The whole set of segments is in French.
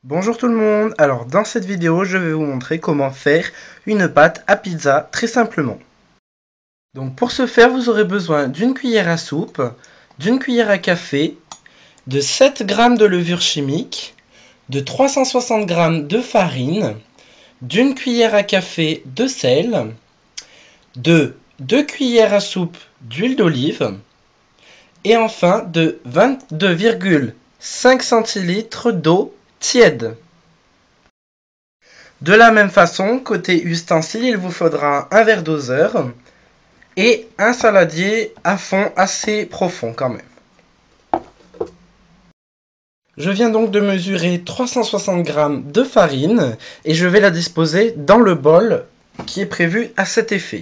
Bonjour tout le monde, alors dans cette vidéo je vais vous montrer comment faire une pâte à pizza très simplement. Donc pour ce faire vous aurez besoin d'une cuillère à soupe, d'une cuillère à café, de 7 g de levure chimique, de 360 g de farine, d'une cuillère à café de sel, de 2 cuillères à soupe d'huile d'olive et enfin de 22,5 centilitres d'eau tiède. De la même façon, côté ustensile, il vous faudra un verre doseur et un saladier à fond assez profond quand même. Je viens donc de mesurer 360 g de farine et je vais la disposer dans le bol qui est prévu à cet effet.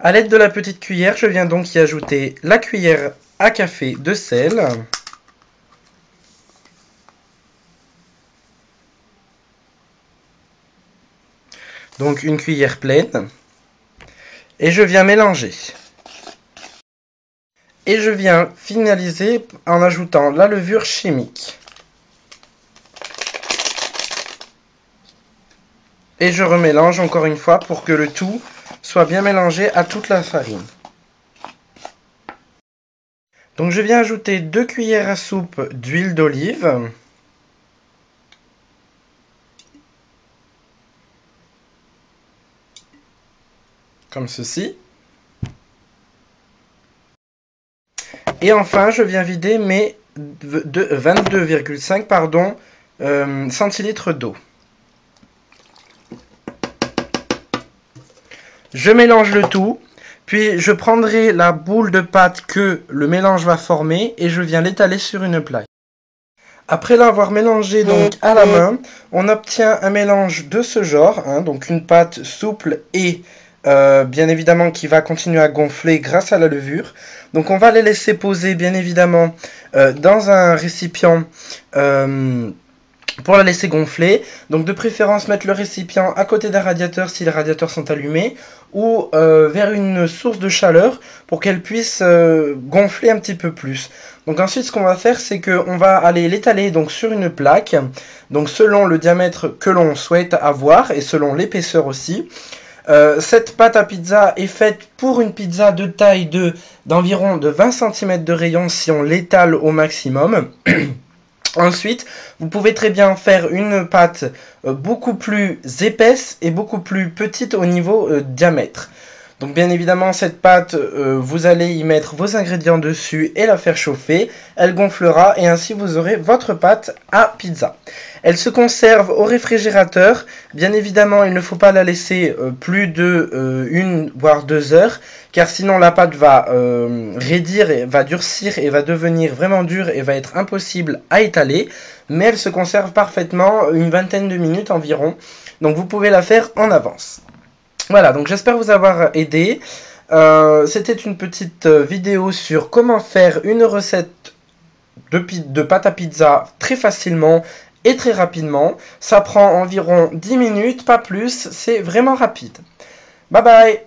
A l'aide de la petite cuillère, je viens donc y ajouter la cuillère à café de sel. Donc une cuillère pleine. Et je viens mélanger. Et je viens finaliser en ajoutant la levure chimique. Et je remélange encore une fois pour que le tout soit bien mélangé à toute la farine. Donc je viens ajouter 2 cuillères à soupe d'huile d'olive. Comme ceci. Et enfin, je viens vider mes 22,5 centilitres d'eau. Je mélange le tout, puis je prendrai la boule de pâte que le mélange va former et je viens l'étaler sur une plaque. Après l'avoir mélangé donc à la main, on obtient un mélange de ce genre, donc une pâte souple et bien évidemment qui va continuer à gonfler grâce à la levure. Donc on va les laisser poser bien évidemment dans un récipient pour la laisser gonfler. Donc de préférence mettre le récipient à côté d'un radiateur si les radiateurs sont allumés ou vers une source de chaleur pour qu'elle puisse gonfler un petit peu plus. Donc ensuite ce qu'on va faire c'est qu'on va aller l'étaler donc sur une plaque, donc selon le diamètre que l'on souhaite avoir et selon l'épaisseur aussi. Cette pâte à pizza est faite pour une pizza de taille d'environ 20 cm de rayon si on l'étale au maximum. Ensuite, vous pouvez très bien faire une pâte beaucoup plus épaisse et beaucoup plus petite au niveau diamètre. Donc bien évidemment, cette pâte, vous allez y mettre vos ingrédients dessus et la faire chauffer. Elle gonflera et ainsi vous aurez votre pâte à pizza. Elle se conserve au réfrigérateur. Bien évidemment, il ne faut pas la laisser plus de 1 voire 2 heures, car sinon la pâte va raidir, et va durcir et va devenir vraiment dure et va être impossible à étaler. Mais elle se conserve parfaitement une vingtaine de minutes environ. Donc vous pouvez la faire en avance. Voilà, donc j'espère vous avoir aidé. C'était une petite vidéo sur comment faire une recette de pâte à pizza très facilement et très rapidement. Ça prend environ 10 minutes, pas plus, c'est vraiment rapide. Bye bye!